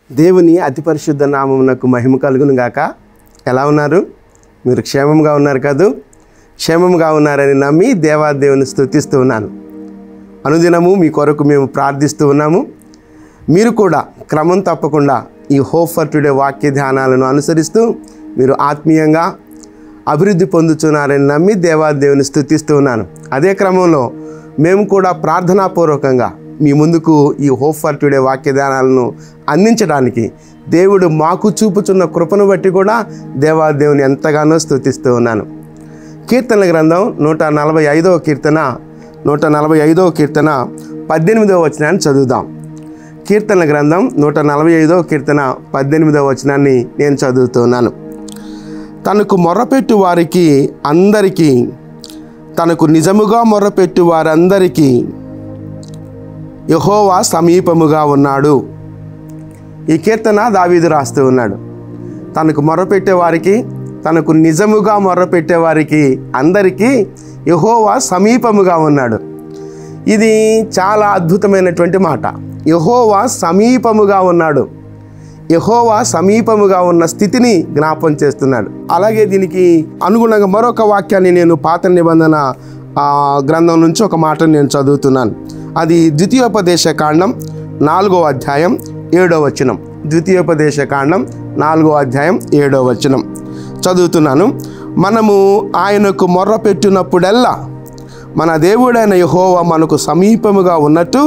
దేవుని అతి పరిశుద్ధ నామమునకు మహిమ కలుగును గాక. ఎలా ఉన్నారు? మీరు క్షేమంగా ఉన్నారు కదూ? క్షేమంగా ఉన్నారని నమ్మి దేవాదేవుని స్తుతిస్తూ ఉన్నాను. అనుదినము మీ కొరకు మేము ప్రార్థిస్తూ ఉన్నాము. మీరు కూడా క్రమం తప్పకుండా ఈ హోప్ ఫర్ టుడే వాక్య ధ్యానాలను అనుసరిస్తూ మీరు ఆత్మీయంగా అభివృద్ధి పొందుతున్నారని నమ్మి దేవాదేవుని స్తుతిస్తూ ఉన్నాను. అదే క్రమంలో మేము కూడా ప్రార్థనాపూర్వకంగా మీ ముందుకు ఈ హోప్ ఫర్ టుడే వాక్య ధ్యానాలను అందించడానికి దేవుడు మాకు చూపుచున్న కృపను బట్టి కూడా దేవాదేవుని ఎంతగానో స్తుతిస్తూ ఉన్నాను. కీర్తనల గ్రంథం 145వ కీర్తన 18వ వచనాన్ని చదువుదాం. కీర్తనల గ్రంథం 145వ కీర్తన 18వ వచనాన్ని నేను చదువుతున్నాను. తనకు మొర్రపెట్టు వారికి అందరికీ, తనకు నిజముగా మొర్రపెట్టు వారందరికీ యెహోవా సమీపముగా ఉన్నాడు. ఈ కీర్తన దావీదు రాస్తూ ఉన్నాడు. తనకు మొర్రపెట్టే వారికి, తనకు నిజముగా మొర్రపెట్టే వారికి అందరికీ యెహోవా సమీపముగా ఉన్నాడు. ఇది చాలా అద్భుతమైనటువంటి మాట. యెహోవా సమీపముగా ఉన్నాడు. యెహోవా సమీపముగా ఉన్న స్థితిని జ్ఞాపం చేస్తున్నాడు. అలాగే దీనికి అనుగుణంగా మరొక వాక్యాన్ని నేను పాత నిబంధన గ్రంథం నుంచి ఒక మాటను నేను చదువుతున్నాను. అది ద్వితీయోపదేశ కాండం 4వ అధ్యాయం 7వ వచనం. ద్వితీయోపదేశ కాండం 4వ అధ్యాయం 7వ వచనం చదువుతున్నాను. మనము ఆయనకు మొర్ర పెట్టినప్పుడల్లా మన దేవుడైన యెహోవా మనకు సమీపముగా ఉన్నట్టు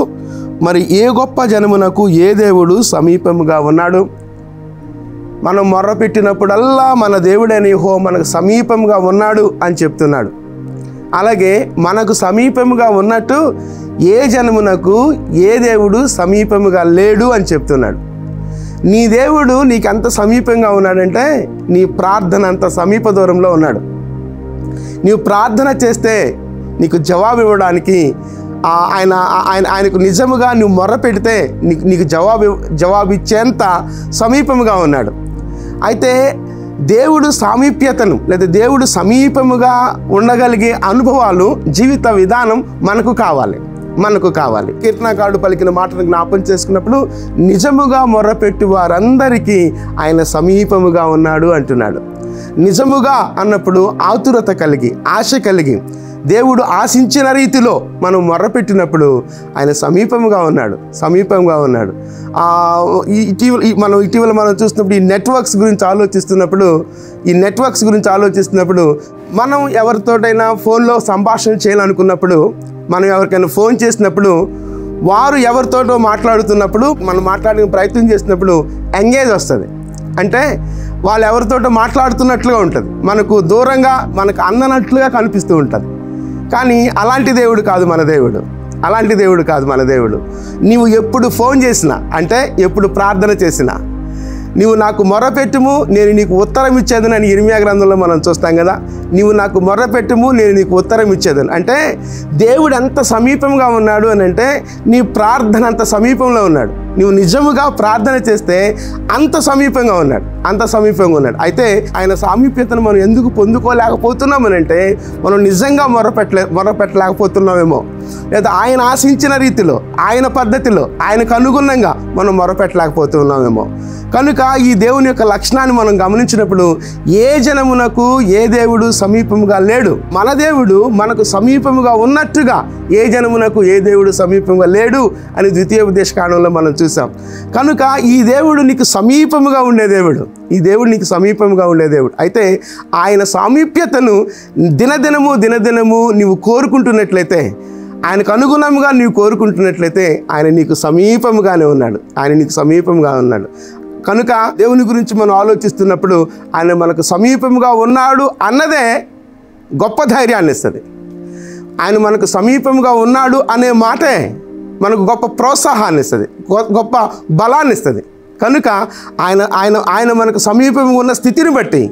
మరి ఏ గొప్ప జనమునకు ఏ దేవుడు సమీపముగా ఉన్నాడు? మనం మొర్ర పెట్టినప్పుడల్లా మన దేవుడైన యెహోవా మనకు సమీపముగా ఉన్నాడు అని చెప్తున్నాడు. అలాగే మనకు సమీపముగా ఉన్నట్టు ఏ జనమునకు ఏ దేవుడు సమీపముగా లేడు అని చెప్తున్నాడు. నీ దేవుడు నీకు అంత సమీపంగా ఉన్నాడంటే నీ ప్రార్థన అంత సమీప దూరంలో ఉన్నాడు. నీవు ప్రార్థన చేస్తే నీకు జవాబు ఇవ్వడానికి ఆయనకు నిజముగా నువ్వు మొర్ర పెడితే నీకు జవాబు ఇచ్చేంత సమీపముగా ఉన్నాడు. అయితే దేవుడు సామీప్యతను లేదా దేవుడు సమీపముగా ఉండగలిగే అనుభవాలు, జీవిత విధానం మనకు కావాలి. కీర్తనకారుడు పలికిన మాటను జ్ఞాపం చేసుకున్నప్పుడు నిజముగా మొర్రపెట్టు వారందరికీ ఆయన సమీపముగా ఉన్నాడు అంటున్నాడు. నిజముగా అన్నప్పుడు ఆతురత కలిగి, ఆశ కలిగి, దేవుడు ఆశించిన రీతిలో మనం మొర్రపెట్టినప్పుడు ఆయన సమీపంగా ఉన్నాడు. ఇటీవల మనం చూస్తున్నప్పుడు ఈ నెట్వర్క్స్ గురించి ఆలోచిస్తున్నప్పుడు మనం ఎవరితోటైనా ఫోన్లో సంభాషణ చేయాలనుకున్నప్పుడు, మనం ఎవరికైనా ఫోన్ చేసినప్పుడు వారు ఎవరితోటో మాట్లాడుతున్నప్పుడు మనం మాట్లాడే ప్రయత్నం చేసినప్పుడు ఎంగేజ్ వస్తుంది. అంటే వాళ్ళు ఎవరితోటో మాట్లాడుతున్నట్లుగా ఉంటుంది, మనకు దూరంగా మనకు అందనట్లుగా కనిపిస్తూ ఉంటుంది. కానీ అలాంటి దేవుడు కాదు మన దేవుడు. నీవు ఎప్పుడు ఫోన్ చేసినా, అంటే ఎప్పుడు ప్రార్థన చేసినా, నీవు నాకు మొర్రపెట్టుము నేను నీకు ఉత్తరం ఇచ్చేదని అని ఇర్మీయా గ్రంథంలో మనం చూస్తాం కదా. నీవు నాకు మొర్రపెట్టుము నేను నీకు ఉత్తరం ఇచ్చేదని అంటే దేవుడు ఎంత సమీపంగా ఉన్నాడు అని అంటే నీ ప్రార్థన అంత సమీపంలో ఉన్నాడు. నువ్వు నిజముగా ప్రార్థన చేస్తే అంత సమీపంగా ఉన్నాడు. అయితే ఆయన సామీప్యతను మనం ఎందుకు పొందుకోలేకపోతున్నామనంటే మనం నిజంగా మొర్రపెట్టలేకపోతున్నామేమో, లేదా ఆయన ఆశించిన రీతిలో, ఆయన పద్ధతిలో, ఆయనకు అనుగుణంగా మనం మొర్రపెట్టలేకపోతున్నామేమో. కనుక ఈ దేవుని యొక్క లక్షణాన్ని మనం గమనించినప్పుడు ఏ జనమునకు ఏ దేవుడు సమీపముగా లేడు. మన దేవుడు మనకు సమీపముగా ఉన్నట్టుగా ఏ జనమునకు ఏ దేవుడు సమీపంగా లేడు అని ద్వితీయోపదేశ కాండంలో మనం చూసాం. కనుక ఈ దేవుడు నీకు సమీపముగా ఉండే దేవుడు. అయితే ఆయన సామీప్యతను దినదినము నీవు కోరుకుంటున్నట్లయితే, ఆయనకు అనుగుణంగా నీవు కోరుకుంటున్నట్లయితే ఆయన నీకు సమీపముగానే ఉన్నాడు. కనుక దేవుని గురించి మనం ఆలోచిస్తున్నప్పుడు ఆయన మనకు సమీపముగా ఉన్నాడు అన్నదే గొప్ప ధైర్యాన్ని ఇస్తుంది. ఆయన మనకు సమీపముగా ఉన్నాడు అనే మాటే మనకు గొప్ప ప్రోత్సాహాన్ని ఇస్తుంది, గొప్ప బలాన్ని ఇస్తుంది. కనుక ఆయన మనకు సమీపంగా ఉన్న స్థితిని బట్టి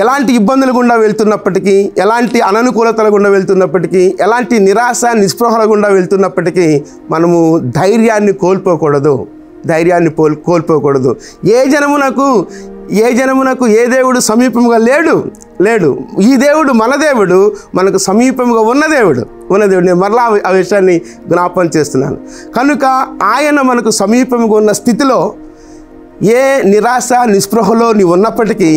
ఎలాంటి ఇబ్బందులు గుండా వెళ్తున్నప్పటికీ, ఎలాంటి అననుకూలతల గుండా వెళ్తున్నప్పటికీ, ఎలాంటి నిరాశ నిస్పృహల గుండా వెళ్తున్నప్పటికీ మనము ధైర్యాన్ని కోల్పోకూడదు. ఏ జనమునకు ఏ దేవుడు సమీపంగా లేడు. ఈ దేవుడు మన దేవుడు మనకు సమీపంగా ఉన్న ఉన్న దేవుడు. నేను మరలా ఆ విషయాన్ని జ్ఞాపకం చేస్తున్నాను. కనుక ఆయన మనకు సమీపంగా ఉన్న స్థితిలో ఏ నిరాశ నిస్పృహలో నీవు ఉన్నప్పటికీ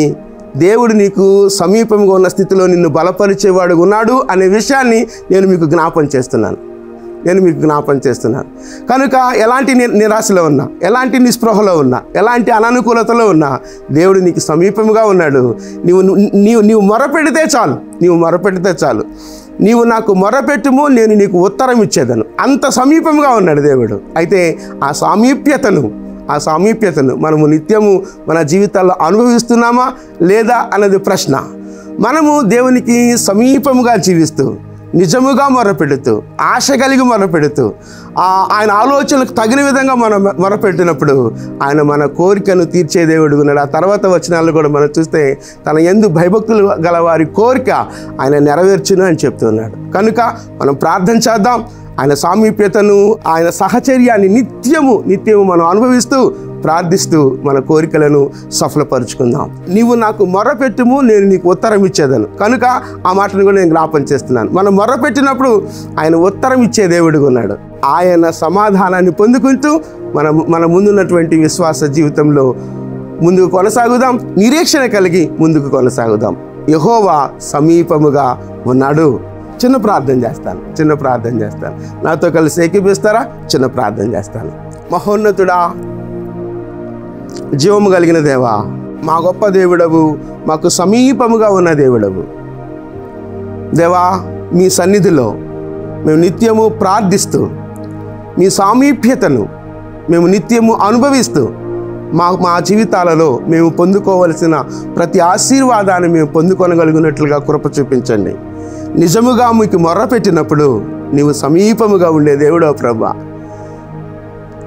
దేవుడు నీకు సమీపంగా ఉన్న స్థితిలో నిన్ను బలపరిచేవాడు ఉన్నాడు అనే విషయాన్ని నేను మీకు జ్ఞాపకం చేస్తున్నాను. కనుక ఎలాంటి నిరాశలో ఉన్నా, ఎలాంటి నిస్పృహలో ఉన్నా, ఎలాంటి అననుకూలతలో ఉన్నా దేవుడు నీకు సమీపంగా ఉన్నాడు. నీవు మొరపెడితే చాలు. నీవు నాకు మొరపెట్టుము, నేను నీకు ఉత్తరం ఇచ్చేదను. అంత సమీపంగా ఉన్నాడు దేవుడు. అయితే ఆ సామీప్యతను మనము నిత్యము మన జీవితాల్లో అనుభవిస్తున్నామా లేదా అన్నది ప్రశ్న. మనము దేవునికి సమీపముగా జీవిస్తూ, నిజముగా మొరపెడుతూ, ఆశ కలిగి మొరపెడుతూ, ఆయన ఆలోచనలకు తగిన విధంగా మనం మొరపెట్టినప్పుడు ఆయన మన కోరికను తీర్చే దేవుడు ఉన్నాడు. ఆ తర్వాత వచనాలు కూడా మనం చూస్తే తన యందు భయభక్తులు గల వారి కోరిక ఆయన నెరవేర్చును అని చెప్తున్నాడు. కనుక మనం ప్రార్థన చేద్దాం. ఆయన సామీప్యతను, ఆయన సహచర్యాన్ని నిత్యము మనం అనుభవిస్తూ, ప్రార్థిస్తూ మన కోరికలను సఫలపరుచుకుందాం. నీవు నాకు మొరపెట్టుము, నేను నీకు ఉత్తరం ఇచ్చేదను. కనుక ఆ మాటను కూడా నేను జ్ఞాపకం చేస్తున్నాను. మనం మొరపెట్టినప్పుడు ఆయన ఉత్తరం ఇచ్చే దేవుడిగా ఉన్నాడు. ఆయన సమాధానాన్ని పొందుకుంటూ మన ముందున్నటువంటి విశ్వాస జీవితంలో ముందుకు కొనసాగుదాం. నిరీక్షణ కలిగి ముందుకు కొనసాగుదాం. యెహోవా సమీపముగా ఉన్నాడు. చిన్న ప్రార్థన చేస్తాను. నాతో కలిసి ఏకీపిస్తారా? చిన్న ప్రార్థన చేస్తాను. మహోన్నతుడా, జీవము కలిగిన దేవా, మా గొప్ప దేవుడవు, మాకు సమీపముగా ఉన్న దేవుడవు దేవా, మీ సన్నిధిలో మేము నిత్యము ప్రార్థిస్తూ, మీ సామీప్యతను మేము నిత్యము అనుభవిస్తూ, మా జీవితాలలో మేము పొందుకోవలసిన ప్రతి ఆశీర్వాదాన్ని మేము పొందుకొనగలిగినట్లుగా కృప చూపించండి. నిజముగా మీకు మొర్రపెట్టినప్పుడు నీవు సమీపముగా ఉండే దేవుడవు ప్రభువా.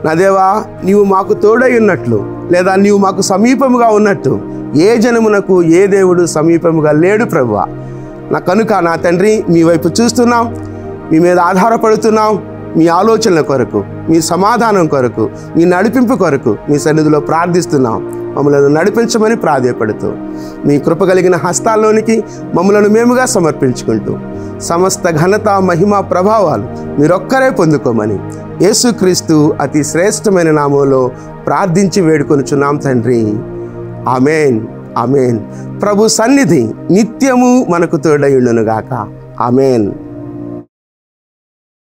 నా దేవా, నీవు మాకు తోడై ఉన్నట్లు, లేదా నీవు మాకు సమీపముగా ఉన్నట్టు ఏ జనమునకు ఏ దేవుడు సమీపముగా లేడు ప్రభువా. కనుక నా తండ్రి, మీ వైపు చూస్తున్నాం, మీ మీద ఆధారపడుతున్నాం. మీ ఆలోచనల కొరకు, మీ సమాధానం కొరకు, మీ నడిపింపు కొరకు మీ సన్నిధిలో ప్రార్థిస్తున్నాం. మమ్మల్ని నడిపించమని ప్రాధేయపడుతూ మీ కృప కలిగిన హస్తాల్లోనికి మమ్మలను మేముగా సమర్పించుకుంటూ సమస్త ఘనత, మహిమ, ప్రభావాలు మీరొక్కరే పొందుకోమని యేసుక్రీస్తు అతి శ్రేష్టమైన నామంలో ప్రార్థించి వేడుకొనుచున్నాం తండ్రి. ఆమేన్, ఆమేన్. ప్రభు సన్నిధి నిత్యము మనకు తోడై ఉండును గాక. ఆమేన్.